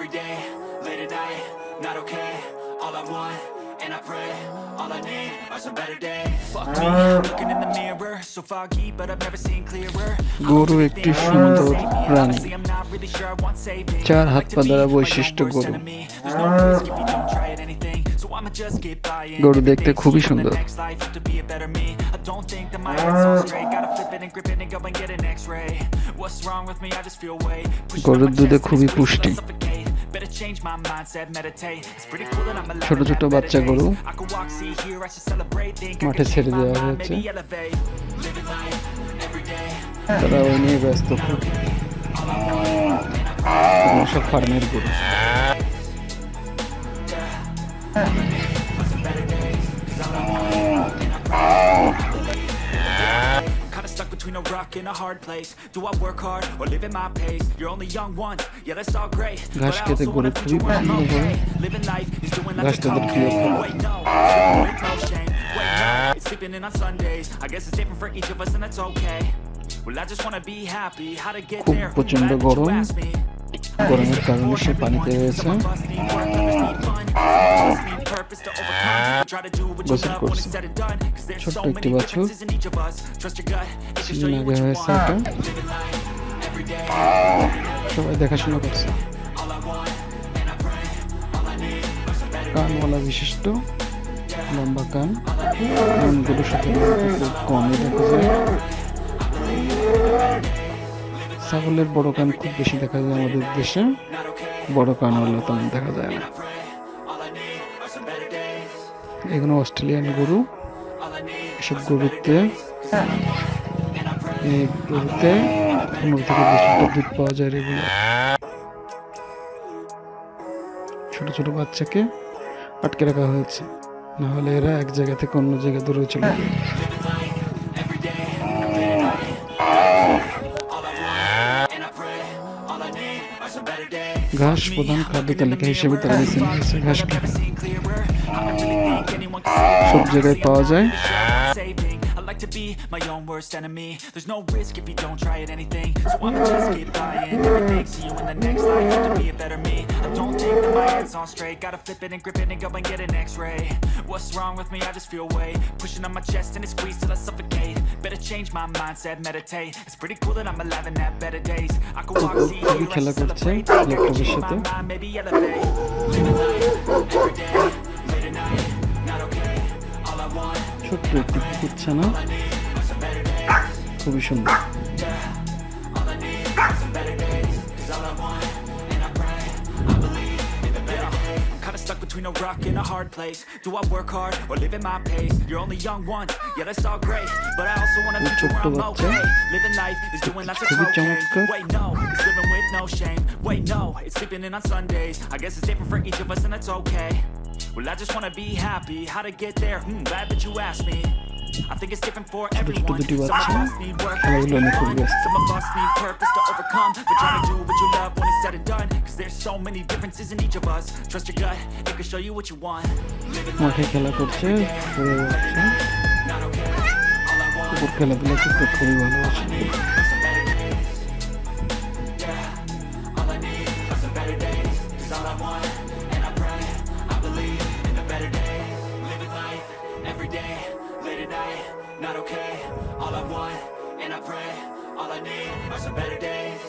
every day, late at night, not okay. All I want, and I pray, all I need are some better days. Fuck me, looking in the mirror, so foggy, but I've never seen clearer. গরু একটি সুন্দর প্রাণী। চার হাত পা দ্বারা বৈশিষ্ট্য গরু। গরু দেখতে খুবই সুন্দর। গরুর দুধে খুবই পুষ্টি। ছোট ছোট বাচ্চা গরু মাঠে ছেড়ে দেওয়া হয়েছে, তারা ওই নিয়ে ব্যস্ত। সব ফার্মের গরু। Between a rock and a hard place. Do I work hard or live at my pace? You're only young once, yeah that's all great. ঘাস খেতে গরু খুবই পছন্দ করে। ঘাস তাদের প্রিয় খাবার। It's sleeping in on Sundays. I guess it's different for each of us and that's okay. Well I just wanna be happy. How to get there? প্রচন্ড গরম। গরমের কারণে সে পানিতে রয়েছে, গোসল করছে। ছোট্ট একটি বাছুর, কিছুদিন আগে হয়েছে এটা। সবাই দেখাশোনা করছে। কানওয়ালা বিশিষ্ট, লম্বা কান, কানগুলোর সাথে খুব কমই দেখা যায়। ছাগলের বড় কান খুব বেশি দেখা যায় আমাদের দেশে, বড় কানওয়ালা তেমন দেখা যায় না। এগুলো অস্ট্রেলিয়ান গরু। এসব গরুতে 15 থেকে 20 লিটার দুধ পাওয়া যায় রেগুলার। ছোট ছোট বাচ্চাকে আটকে রাখা হয়েছে, না হলে এরা এক জায়গা থেকে অন্য জায়গায় দূরে চলে যায়। ঘাস প্রধান খাদ্য তালিকা হিসেবে তারা বেছে নিয়েছে ঘাসকে। সব জায়গায় পাওয়া যায়। To be my own worst enemy. There's no risk if you don't try at anything. So I'ma just keep buying everything. See you in the next life to be a better me. I don't think that my head's on straight. Gotta flip it and grip it and go and get an x-ray. What's wrong with me? I just feel weight pushing on my chest and it squeezes till I suffocate. Better change my mindset, meditate. It's pretty cool that I'm alive and have better days. I could walk, see, hear, I should celebrate. Think I change my mind, maybe elevate. Living life every day, late at night, not okay. All I want. ছোট্ট একটি কুচ্ছানা, খুবই সুন্দর। Stuck between a rock and a hard place. Do I work hard or live at my pace? You're only young once, yeah that's all great, but I also wanna make sure I'm okay. Living life is doing lots of cocaine. Wait no, it's living with no shame. Wait no, it's sleeping in on Sundays. I guess it's different for each of us and that's okay. Well I just wanna be happy. How to get there? Glad that you asked me. I think it's different for everyone. Some of us need work, some of us need purpose to overcome. But try to do what you love when it's said and done. Cause there's so many differences in each of us. Trust your gut, it can show you what you want. মাঠে খেলা করছে, ঘুরে যাচ্ছে। কুকুর খেলাধুলা করতে খুবই ভালোবাসে। Not okay, all I want, and I pray, all I need are some better days.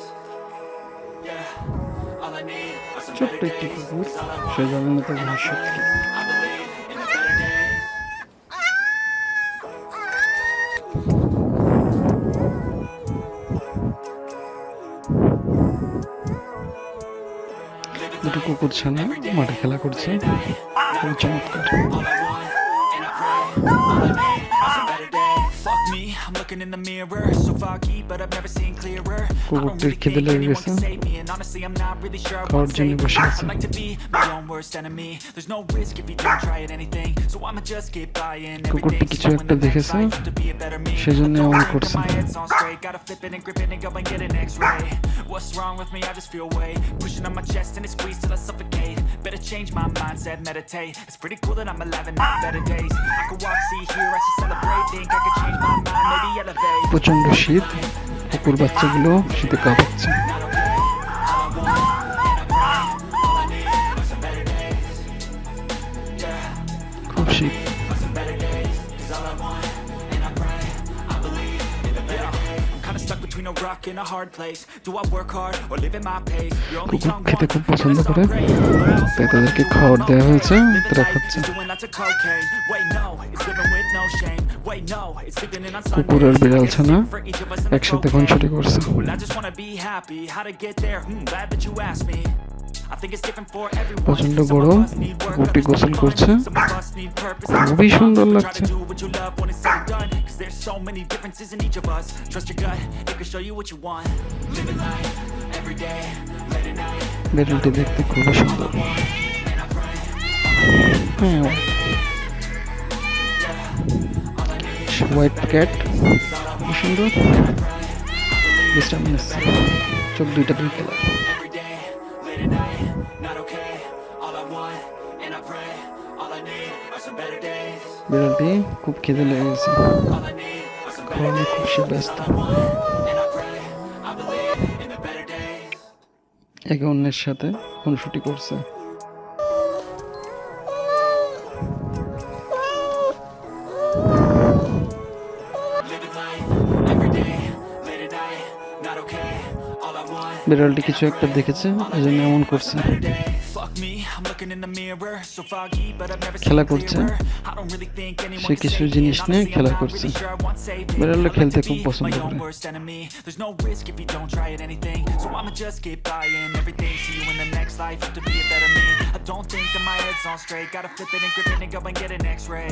Yeah, all I need are some better days. ছোট্ট একটি কুকুর, সে জানে না তার ভবিষ্যৎ কি। I believe in a better day. দুটো কুকুর ছানা মাঠে খেলা করছে, খুবই চমৎকার। I'm looking in the mirror, so foggy, but I've never seen clearer. কুকুরটির খিদে লেগে গেছে, খাওয়ার জন্য বসে আছে। কুকুরটি কিছু একটা দেখেছে, সেজন্য এমন করছে। What's wrong with me? I just feel weight pushing on my chest and it squeezes till I suffocate. Better change my mindset, meditate. It's pretty cool that I'm alive and have better days. I could walk, see, hear, I should celebrate. Think I could change my mind, maybe elevate. প্রচন্ড শীত, কুকুর বাচ্চাগুলো শীতে কাঁপাচ্ছে। between a rock and a hard place. Do I work hard or live at my pace? You're only কুকুর young খেতে one, খুব yeah, পছন্দ that's all করে great, but I also তাই wanna তাদেরকে do খাবার what I'm দেওয়া হয়েছে okay. Living তারা life খাচ্ছে is doing lots of cocaine. Wait, no, it's living with no shame. Wait, no, it's sleeping in on কুকুর Sundays. আর বিড়াল I guess ছানা it's for each of us and it's একসাথে okay. খুনসুটি করছে Well, I just wanna be happy. How to get there? Glad that you asked me. I think it's different for everyone. প্রচন্ড Some বড় of us need work, কুকুরটি others গোসল need fun. করছে Some of us need purpose, খুবই others সুন্দর fun. Try লাগছে to do what you love when it's said and done. 'Cause there's so many differences in each of us. Trust your gut, it can show you what you want. Living life every day, late at night. বিড়ালটি দেখতে খুবই সুন্দর হ্যাঁ white cat খুব সুন্দর বিশ্রাম নিচ্ছে চোখ দুইটা দুই colour Every day, late at night, not okay. All I want, and I pray. All I need are some better days. বিড়ালটি খুব খিদে লেগে গেছে All I need are some better খাওয়ানো days. খুব সে ব্যস্ত And I pray, I believe in the better days. একে অন্যের সাথে খুনসুটি করছে Living life every day, late at night, not okay. All I want. বিড়ালটি কিছু একটা দেখেছে এজন্য এমন করছে Fuck me, I'm looking in the mirror, so foggy, but I've never খেলা seen করছে clearer. I don't really think anyone say can কিছু save me, জিনিস and নিয়ে honestly, খেলা I'm not করছে really sure I want saving. বিড়ালটা I'd খেলতে like to খুব be পছন্দ my own করে worst enemy. There's no risk if you don't try at anything, so I'ma just keep buying everything. See you in the next life, have to be a better me. I don't think that my head's on straight, gotta flip it and grip it and go and get an x-ray.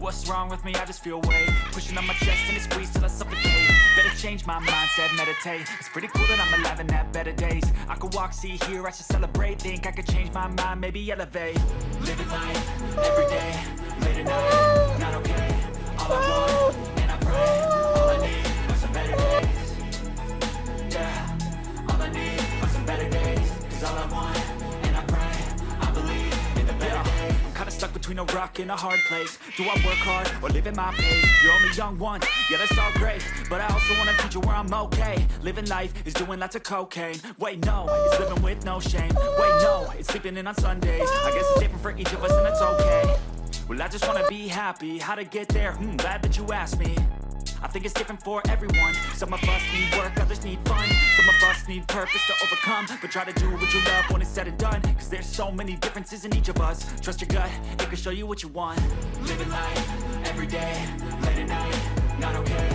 What's wrong with me? I just feel weight pushing on my chest and it squeezes till I suffocate. Better change my mindset, meditate. It's pretty cool that I'm alive and have better days. I could walk, see, hear, I should celebrate. Think I could change my mind, maybe elevate. Living life every day, late at night, not okay. All I want, and I pray. All I need are some better days. Yeah, all I need are some better days. 'Cause all I want, and I pray, I believe in the better days. I'm kinda stuck between a rock and a hard place. Do I work hard or live at my pace? You're only young once, yeah, that's all great. But I also want a future where I'm okay. Living life is doing lots of cocaine. Wait, no, it's living with no shame. Wait, no, it's sleeping in on Sundays. I guess it's different for each of us and that's okay. Well, I just wanna be happy. How to get there? Glad that you asked me. I think it's different for everyone. Some of us need work, others need fun. Some of us need purpose to overcome. But try to do what you love when it's said and done. 'Cause there's so many differences in each of us. Trust your gut, it can show you what you want. Living life every day, late at night, not okay.